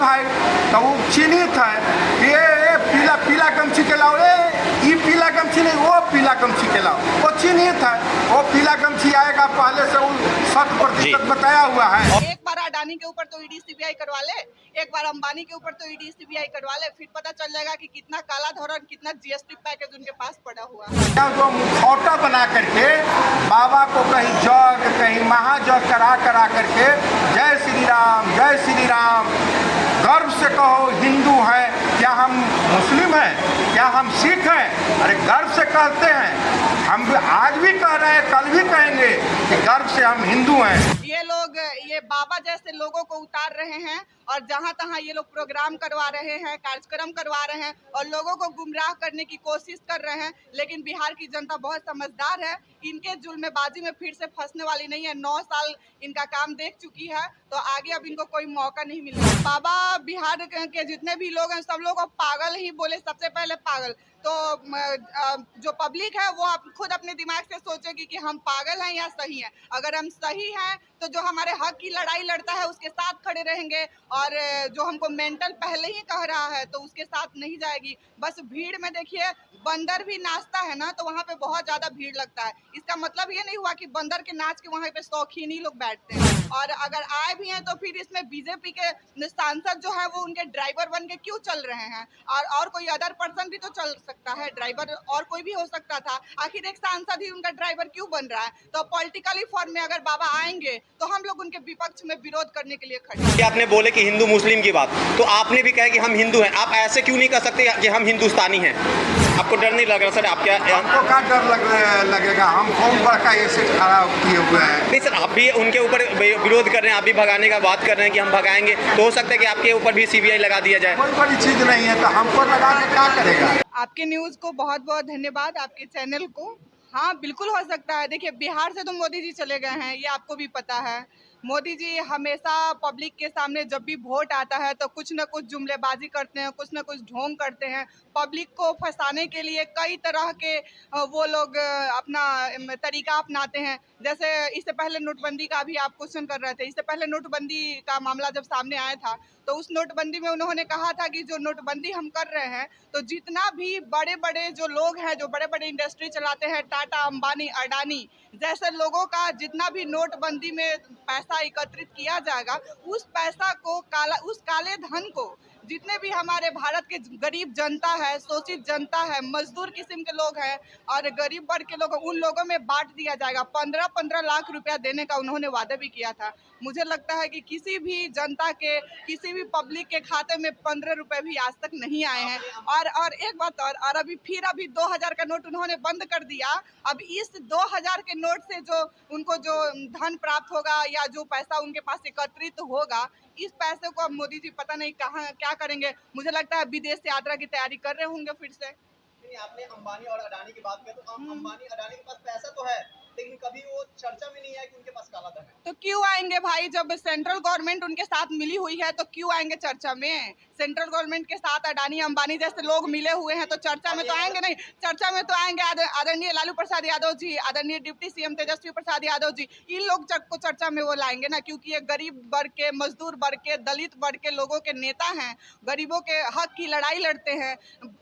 भाई तो वो चिन्हित है कि ये पीला पीला गमछी के लाओ, ये पीला गमछी नहीं, वो पीला गमछी के लाओ, वो चिन्हित है। वो पीला गमछी आएगा, पहले से वो 100% बताया हुआ है। एक बार अडानी के ऊपर तो ईडी सीबीआई करवा ले, एक बार अंबानी के ऊपर तो ईडी सीबीआई करवा ले, फिर पता चल जाएगा कि कितना काला धन, कितना जीएसटी पैकेज उनके पास पड़ा हुआ है। जो मुखौटा बना करके बाबा को कहीं जग कहीं महाजग करा करके जय श्री राम गर्व से कहो हिंदू हैं, क्या हम मुस्लिम हैं, क्या हम सिख हैं? अरे गर्व से कहते हैं, हम आज भी कह रहे हैं, कल भी कहेंगे कि गर्व से हम हिंदू हैं। ये लोग ये बाबा जैसे लोगों को उतार रहे हैं और जहां तहां ये लोग प्रोग्राम करवा रहे हैं, कार्यक्रम करवा रहे हैं और लोगों को गुमराह करने की कोशिश कर रहे हैं। लेकिन बिहार की जनता बहुत समझदार है, इनके जुल्मेबाजी में फिर से फंसने वाली नहीं है। 9 साल इनका काम देख चुकी है, तो आगे अब इनको कोई मौका नहीं मिलेगा। बाबा बिहार के जितने भी लोग हैं सब लोग को पागल ही बोले, सबसे पहले पागल। तो जो पब्लिक है वो खुद अपने दिमाग से सोचेगी कि हम पागल हैं या सही हैं। अगर हम सही हैं तो जो हमारे हक की लड़ाई लड़ता है उसके साथ खड़े रहेंगे, और जो हमको मेंटल पहले ही कह रहा है तो उसके साथ नहीं जाएगी। बस भीड़ में देखिए, बंदर भी नाचता है ना तो वहाँ पे बहुत ज्यादा भीड़ लगता है। इसका मतलब ये नहीं हुआ कि बंदर के नाच के वहाँ पे शौकीन ही लोग बैठते हैं। और अगर आए भी हैं तो फिर इसमें बीजेपी के सांसद जो है वो उनके ड्राइवर बन के क्यों चल रहे हैं? और कोई अदर पर्सन भी तो चल सकता है, ड्राइवर और कोई भी हो सकता था। आखिर एक सांसद ही उनका ड्राइवर क्यों बन रहा है? तो पॉलिटिकली फॉर्म में अगर बाबा आएंगे तो हम लोग उनके विपक्ष में विरोध करने के लिए खड़े हैं। आपने बोले कि हिंदू मुस्लिम की बात, तो आपने भी कहा कि हम हिंदू हैं, आप ऐसे क्यों नहीं कर सकते कि हम हिंदुस्तानी हैं? आपको डर नहीं लग रहा सर? आप क्या हमको क्या डर लगेगा? हम कौन बड़का ऐसे खड़ा किए हुए हैं? नहीं सर, आप भी उनके ऊपर विरोध कर रहे हैं, आप भी भगाने का बात कर रहे हैं कि हम भगाएंगे, तो हो सकता है कि आपके ऊपर भी सीबीआई लगा दिया जाए। कोई बड़ी चीज नहीं है, तो हमको लगा के क्या करेगा? आपके न्यूज़ को बहुत बहुत धन्यवाद, आपके चैनल को। हाँ, बिल्कुल हो सकता है। देखिए, बिहार से तो मोदी जी चले गए हैं, ये आपको भी पता है। मोदी जी हमेशा पब्लिक के सामने जब भी वोट आता है तो कुछ न कुछ जुमलेबाजी करते हैं, कुछ न कुछ ढोंग करते हैं। पब्लिक को फंसाने के लिए कई तरह के वो लोग अपना तरीका अपनाते हैं। जैसे इससे पहले नोटबंदी का भी आप क्वेश्चन कर रहे थे। इससे पहले नोटबंदी का मामला जब सामने आया था तो उस नोटबंदी में उन्होंने कहा था कि जो नोटबंदी हम कर रहे हैं तो जितना भी बड़े बड़े जो लोग हैं, जो बड़े बड़े इंडस्ट्री चलाते हैं, टाटा, अंबानी, अडानी जैसे लोगों का जितना भी नोटबंदी में पैसा एकत्रित किया जाएगा, उस पैसा को उस काले धन को जितने भी हमारे भारत के गरीब जनता है, शोषित जनता है, मजदूर किस्म के लोग हैं और गरीब वर्ग के लोग, उन लोगों में बांट दिया जाएगा। 15-15 लाख रुपया देने का उन्होंने वादा भी किया था। मुझे लगता है कि किसी भी जनता के, किसी भी पब्लिक के खाते में 15 रुपए भी आज तक नहीं आए हैं। और एक बात और अभी 2000 का नोट उन्होंने बंद कर दिया। अब इस 2000 के नोट से जो उनको जो धन प्राप्त होगा या जो पैसा उनके पास एकत्रित होगा, इस पैसे को अब मोदी जी पता नहीं कहाँ क्या करेंगे। मुझे लगता है विदेश यात्रा की तैयारी कर रहे होंगे फिर से। आपने अंबानी और अडानी की बात की, तो अंबानी अडानी के पास पैसा तो है, लेकिन कभी वो चर्चा में नहीं आया कि उनके पास काला धन है। तो क्यों आएंगे भाई? जब सेंट्रल गवर्नमेंट उनके साथ मिली हुई है तो क्यों आएंगे चर्चा में? सेंट्रल गवर्नमेंट के साथ अडानी, अंबानी जैसे लोग मिले हुए हैं तो चर्चा में तो आएंगे नहीं। चर्चा में तो आएंगे आदरणीय लालू प्रसाद यादव जी, आदरणीय डिप्टी सीएम तेजस्वी प्रसाद यादव जी। इन लोग को चर्चा में वो लाएंगे ना, क्योंकि ये गरीब वर्ग के, मजदूर वर्ग के, दलित वर्ग के लोगों के नेता हैं। गरीबों के हक की लड़ाई लड़ते हैं,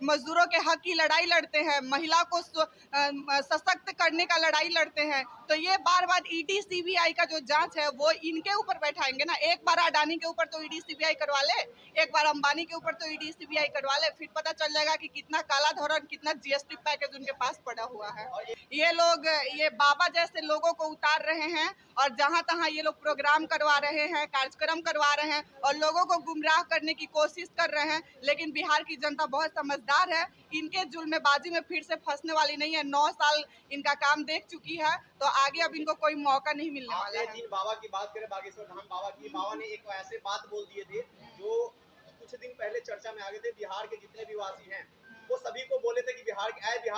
मजदूरों के हक की लड़ाई लड़ते हैं, महिला को सशक्त करने का लड़ाई लड़ते हैं। तो ये बार बार ईडी सीबीआई का जो जांच है वो इनके ऊपर बैठाएंगे ना। एक बार अडानी के ऊपर तो ईडी सीबीआई करवा ले, एक बार अंबानी के ऊपर तो ईडी सीबीआई करवा ले, फिर पता चल जाएगा कि कितना काला धन, कितना जीएसटी पैकेज उनके पास पड़ा हुआ है। ये लोग ये बाबा जैसे लोगों को उतार रहे हैं और जहां तहां ये लोग प्रोग्राम करवा रहे हैं, कार्यक्रम करवा रहे हैं और लोगों को गुमराह करने की कोशिश कर रहे हैं। लेकिन बिहार की जनता बहुत समझदार है, इनके जुल्मेबाजी में फिर से फंसने वाली नहीं है। 9 साल इनका काम देख चुकी है, तो आगे अब इनको कोई मौका नहीं मिलने वाला है। जिन बाबा की बात करें, बागेश्वर धाम बाबा की, बाबा ने एक ऐसे बात बोल दिए थे जो कुछ दिन पहले चर्चा में आ गए थे। बिहार के जितने भी वासी हैं वो सभी को बोले थे कि बिहार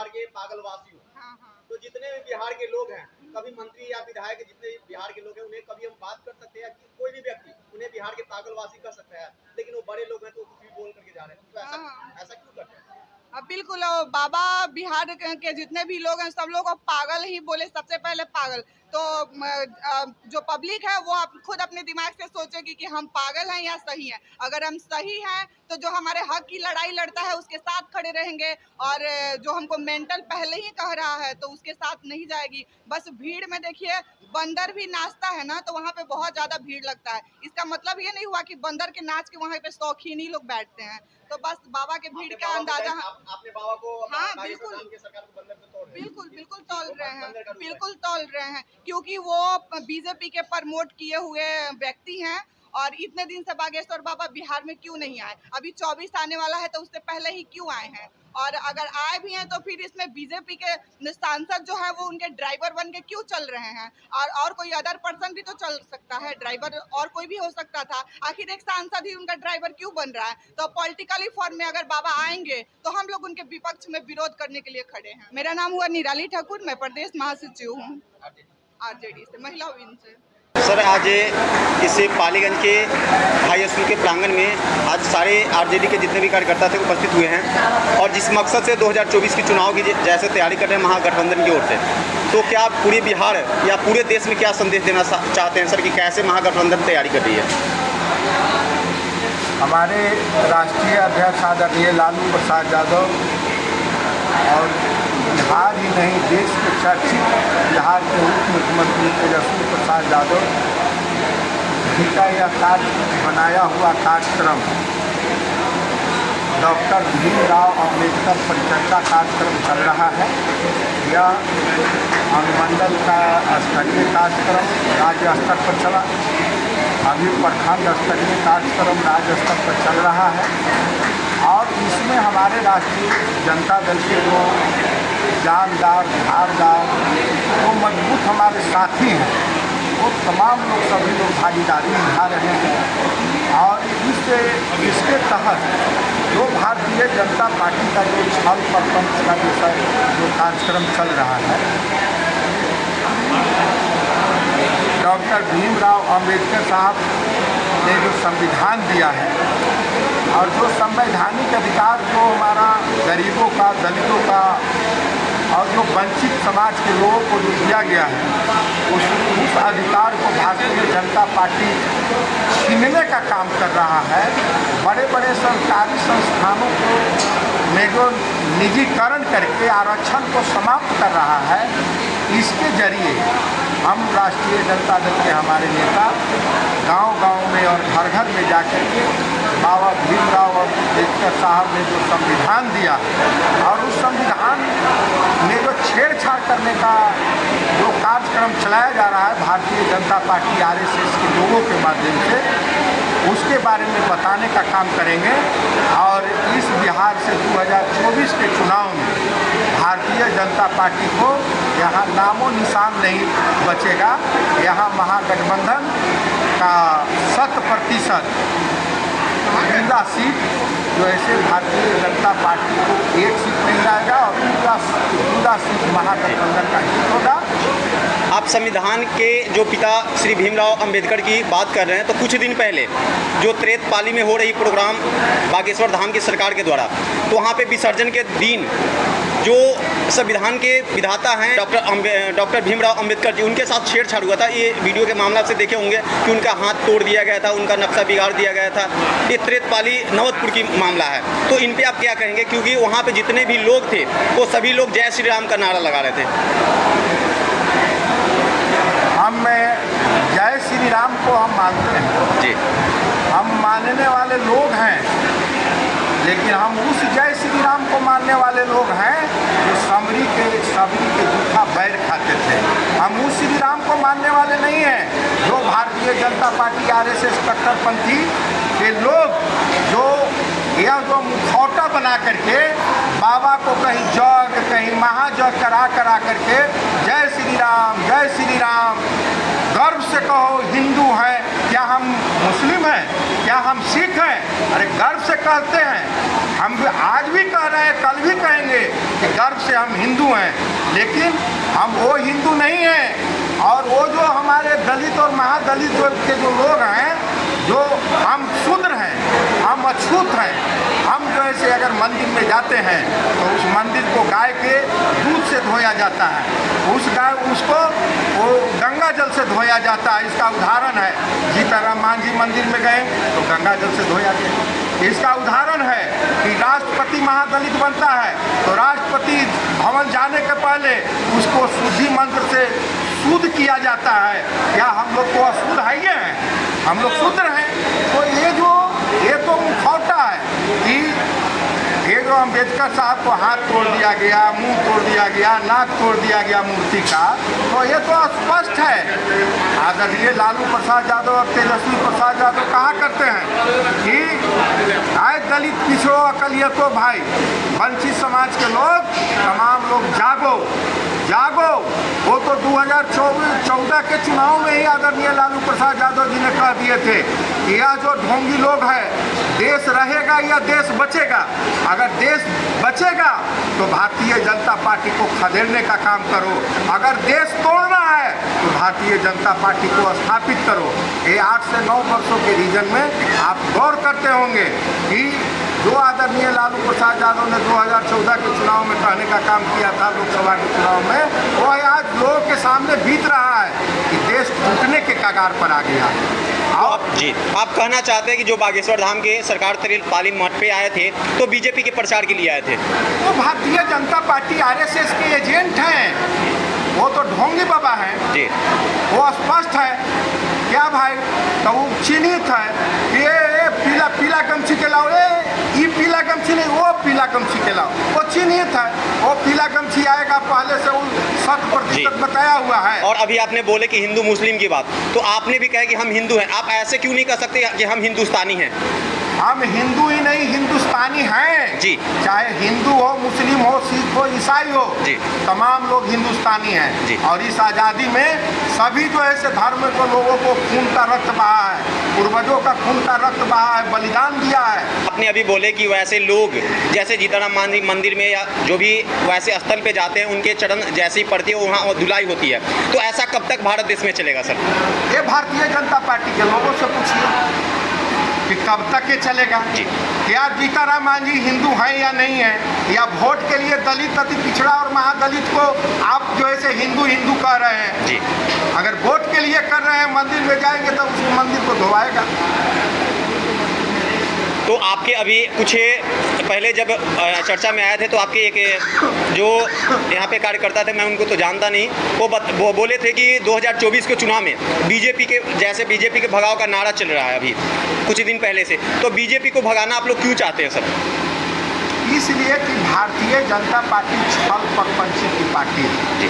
के पागलवासी हो। हाँ। तो जितने भी बिहार के लोग हैं, कभी मंत्री या विधायक जितने भी बिहार के लोग हैं, उन्हें कभी हम बात कर सकते हैं कि कोई भी व्यक्ति उन्हें बिहार के पागलवासी कर सकता है, लेकिन वो बड़े लोग हैं तो कुछ भी बोल करके जा रहे हैं। तो ऐसा क्यों करते हैं? अब बिल्कुल बाबा बिहार के जितने भी लोग हैं सब लोग को पागल ही बोले, सबसे पहले पागल। तो जो पब्लिक है वो आप खुद अपने दिमाग से सोचेगी कि हम पागल हैं या सही हैं। अगर हम सही हैं तो जो हमारे हक की लड़ाई लड़ता है उसके साथ खड़े रहेंगे, और जो हमको मेंटल पहले ही कह रहा है तो उसके साथ नहीं जाएगी। बस भीड़ में देखिए, बंदर भी नाचता है ना तो वहाँ पे बहुत ज़्यादा भीड़ लगता है। इसका मतलब ये नहीं हुआ कि बंदर के नाच के वहाँ पे शौकीन ही लोग बैठते हैं। तो बस बाबा के भीड़ का अंदाजा आपने बाबा को हाँ बिल्कुल के सरकार को बंदर से तोड़ रहे हैं। बिल्कुल तौल रहे हैं, बिल्कुल तौल रहे हैं, क्योंकि वो बीजेपी के प्रमोट किए हुए व्यक्ति हैं। और इतने दिन से बागेश्वर बाबा बिहार में क्यों नहीं आए? अभी 24 आने वाला है तो उससे पहले ही क्यों आए हैं? और अगर आए भी हैं तो फिर इसमें बीजेपी के सांसद जो है वो उनके ड्राइवर बन के क्यों चल रहे हैं? और कोई अदर पर्सन भी तो चल सकता है, ड्राइवर और कोई भी हो सकता था। आखिर एक सांसद ही उनका ड्राइवर क्यों बन रहा है? तो पॉलिटिकली फॉर्म में अगर बाबा आएंगे तो हम लोग उनके विपक्ष में विरोध करने के लिए खड़े हैं। मेरा नाम हुआ निराली ठाकुर, मैं प्रदेश महासचिव हूँ आरजेडी से, महिला विंग से। सर, आज इसे पालीगंज के हाई स्कूल के प्रांगण में आज सारे आरजेडी के जितने भी कार्यकर्ता थे उपस्थित हुए हैं, और जिस मकसद से 2024 की चुनाव की जैसे तैयारी कर रहे हैं महागठबंधन की ओर से, तो क्या पूरे बिहार या पूरे देश में क्या संदेश देना चाहते हैं सर कि कैसे महागठबंधन तैयारी कर रही है? हमारे राष्ट्रीय अध्यक्ष आदरणीय लालू प्रसाद यादव और बिहार ही नहीं देश के चर्चित बिहार के उप मुख्यमंत्री तेजस्वी प्रसाद यादव जी का यह बनाया हुआ कार्यक्रम डॉक्टर भीमराव अम्बेडकर परिचर्चा कार्यक्रम चल रहा है। यह अनुमंडल का स्तरीय कार्यक्रम राज्य स्तर पर चला, अभी प्रखंड स्तरीय कार्यक्रम राज्य स्तर पर चल रहा है, और इसमें हमारे राष्ट्रीय जनता दल के जो जानदार धारदार वो मजबूत हमारे साथी हैं, वो तमाम लोग सभी लोग भागीदारी निभा रहे हैं। और इसके तहत जो भारतीय जनता पार्टी का जो छल प्रपंच का जो कार्यक्रम चल रहा है, डॉक्टर भीमराव अम्बेडकर साहब ने जो संविधान दिया है और जो संवैधानिक अधिकार जो हमारा गरीबों का, दलितों का और जो वंचित समाज के लोगों को जो दिया गया है, उस अधिकार को भारतीय जनता पार्टी छीनने का काम कर रहा है। बड़े बड़े सरकारी संस्थानों को में जो निजीकरण करके आरक्षण को समाप्त कर रहा है, इसके जरिए हम राष्ट्रीय जनता दल के हमारे नेता गांव-गांव में और घर-घर में जाकर के बाबा भीमराव अम्बेडकर साहब ने जो संविधान दिया और उस संविधान में जो छेड़छाड़ करने का जो कार्यक्रम चलाया जा रहा है भारतीय जनता पार्टी आरएसएस के लोगों के माध्यम से, उसके बारे में बताने का काम करेंगे। और इस बिहार से 2024 के चुनाव में भारतीय जनता पार्टी को यहाँ नामो निशान नहीं बचेगा। यहाँ महागठबंधन का 100% पूरा सीट जो ऐसे भारतीय जनता पार्टी को एक सीट मिल जाएगा और पूरा सीट महागठबंधन का हित होगा। आप संविधान के जो पिता श्री भीमराव अंबेडकर की बात कर रहे हैं, तो कुछ दिन पहले जो त्रेतपाली में हो रही प्रोग्राम बागेश्वर धाम की सरकार के द्वारा, तो वहाँ पे विसर्जन के दिन जो संविधान के विधाता हैं डॉक्टर भीमराव अंबेडकर जी, उनके साथ छेड़छाड़ हुआ था। ये वीडियो के मामला से देखे होंगे कि उनका हाथ तोड़ दिया गया था, उनका नक्शा बिगाड़ दिया गया था। ये त्रेतपाली नवतपुर की मामला है, तो इन पे आप क्या कहेंगे? क्योंकि वहाँ पे जितने भी लोग थे वो सभी लोग जय श्री राम का नारा लगा रहे थे। हम जय श्री राम को हम मानते हैं जी, हम मानने वाले लोग हैं, लेकिन हम उस जय श्री राम को मानने वाले लोग हैं जो सबरी के जूठा बैर खाते थे। हम उस श्री राम को मानने वाले नहीं हैं जो भारतीय जनता पार्टी आरएसएस कट्टरपंथी के लोग जो मुखौटा बना करके बाबा को कहीं जग कहीं महाजग करा करके जय श्री राम गर्व से कहो हिंदू हैं, क्या हम मुस्लिम हैं, क्या हम सिख हैं? अरे गर्व से कहते हैं, हम आज भी कह रहे हैं, कल भी कहेंगे कि गर्व से हम हिंदू हैं, लेकिन हम वो हिंदू नहीं हैं। और वो जो हमारे दलित और महादलित के जो लोग हैं, जो हम शूद्र हैं, हम अछूत हैं, हम जो ऐसे अगर मंदिर में जाते हैं तो उस मंदिर को गाय के दूध से धोया जाता है, उसको वो से धोया जाता है। इसका उदाहरण है सीताराम मांझी मंदिर में गए तो गंगा जल से धोया गया। इसका उदाहरण है कि राष्ट्रपति महादलित बनता है तो राष्ट्रपति भवन जाने के पहले उसको शुद्धि मंत्र से शुद्ध किया जाता है। क्या हम लोग को अशुद्ध है ये हैं? हम लोग शूद्र हैं। तो ये तो मुखौटा है कि ये जो अम्बेडकर साहब को हाथ तोड़ दिया गया, मुंह तोड़ दिया गया, नाक तोड़ दिया गया मूर्ति का, तो ये तो स्पष्ट है। आदरणीय लालू प्रसाद यादव और तेजस्वी प्रसाद यादव कहा करते हैं कि आए दलित पिछड़ो अकलियतो भाई, वंचित समाज के लोग, तमाम लोग जागो जागो। वो तो 2014 के चुनाव में ही आदरणीय लालू प्रसाद यादव जी ने कह दिए थे कि यह जो ढोंगी लोग हैं, देश रहेगा या देश बचेगा। अगर देश बचेगा तो भारतीय जनता पार्टी को खदेड़ने का काम करो, अगर देश तोड़ना है तो भारतीय जनता पार्टी को स्थापित करो। ये 8 से 9 वर्षों के रीजन में आप गौर करते होंगे कि जो आदरणीय लालू प्रसाद यादव ने 2014 के चुनाव में कहने का काम किया था लोकसभा के चुनाव में, वो आज लोगों के सामने बीत रहा है कि देश टूटने के कगार पर आ गया। आप कहना चाहते हैं कि जो बागेश्वर धाम के सरकार तरील पाली मठ पे आए थे तो बीजेपी के प्रचार के लिए आए थे? वो भारतीय जनता पार्टी आरएसएस के एजेंट हैं, वो तो ढोंगी बाबा हैं जी। वो स्पष्ट है क्या भाई? तो वो चिन्हित है, ये पीला गमछी के लाओ, ये पीला गमछी नहीं, वो पीला गमछी के लाओ, वो चिन्हित है। वो पीला गमछी आएगा, पहले से वो 100% बताया हुआ है। और अभी आपने बोले कि हिंदू मुस्लिम की बात, तो आपने भी कहा कि हम हिंदू हैं, आप ऐसे क्यों नहीं कह सकते कि हम हिंदुस्तानी हैं? हम हिंदू ही नहीं हिंदुस्तानी हैं जी। चाहे हिंदू हो, मुस्लिम हो, सिख हो, ईसाई हो जी, तमाम लोग हिंदुस्तानी हैं जी। और इस आज़ादी में सभी जो ऐसे धर्म को लोगों को खून का रक्त बहा है, पूर्वजों का खून का रक्त बहा है, बलिदान दिया है। आपने अभी बोले कि वैसे लोग जैसे सीताराम मांझी मंदिर में या जो भी वैसे स्थल पे जाते हैं उनके चरण जैसी पड़ती है वहाँ धुलाई होती है, तो ऐसा कब तक भारत देश में चलेगा सर? ये भारतीय जनता पार्टी के लोगों से पूछिए कि कब तक ये चलेगा। क्या सीताराम मांझी हिंदू हैं या नहीं है, या वोट के लिए दलित अति पिछड़ा और महादलित को आप जो ऐसे हिंदू हिंदू कह रहे हैं जी। अगर वोट के लिए कर रहे हैं, मंदिर में जाएंगे तो उस मंदिर को धोवाएगा। तो आपके अभी कुछ पहले जब चर्चा में आए थे तो आपके एक जो यहाँ पे कार्यकर्ता थे, मैं उनको तो जानता नहीं, वो बोले थे कि 2024 के चुनाव में बीजेपी के भगाव का नारा चल रहा है अभी कुछ दिन पहले से, तो बीजेपी को भगाना आप लोग क्यों चाहते हैं सर? इसलिए कि भारतीय जनता पार्टी छल पगपंची की पार्टी है जी।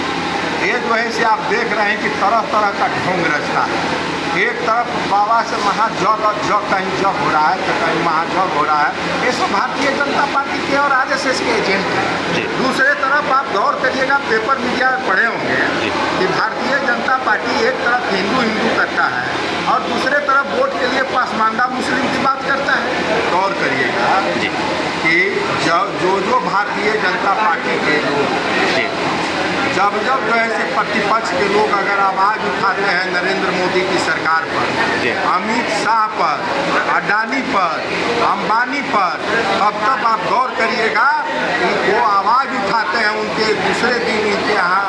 ये जो है से आप देख रहे हैं कि तरह तरह का ढोंग रचता है। एक तरफ बाबा से महाजग कहीं जग हो रहा है तो कहीं महाजग हो रहा है, ये सब भारतीय जनता पार्टी के और आरएसएस के एजेंट हैं। दूसरे तरफ आप गौर करिएगा, पेपर मीडिया में पढ़े होंगे कि भारतीय जनता पार्टी एक तरफ हिंदू हिंदू करता है और दूसरे तरफ वोट के लिए पासमानदा मुस्लिम की बात करता है। गौर करिएगा कि जो भारतीय जनता पार्टी के लोग जब जो ऐसे प्रतिपक्ष के लोग अगर आवाज़ उठाते हैं नरेंद्र मोदी की सरकार पर, अमित शाह पर, अडानी पर, अंबानी पर, तब आप गौर करिएगा कि वो आवाज़ उठाते हैं, उनके दूसरे दिन इनके यहाँ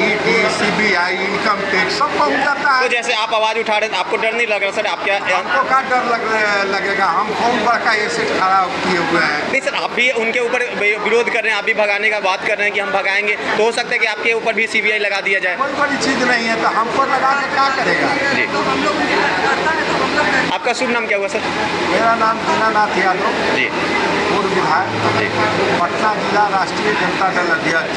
ईडी, सीबीआई, इनकम टैक्स सब पहुँच जाता है। तो जैसे आप आवाज़ उठा रहे, आपको डर नहीं लग रहा सर? आप क्या हमको क्या डर लगेगा? हम कौन बड़का एसेट खड़ा किए हुए हैं? नहीं सर, आप भी उनके ऊपर विरोध कर रहे हैं, आप भी भगाने का बात कर रहे हैं कि हम भगाएंगे, तो हो सकता है कि आपके ऊपर भी सीबीआई लगा दिया जाए। कोई बड़ी चीज़ नहीं है, तो हमको लगा के क्या करेगा जी। आपका शुभ नाम क्या हुआ सर? मेरा नाम दीनानाथ यादव जी, पूर्व विधायक, पटना जिला राष्ट्रीय जनता दल अध्यक्ष।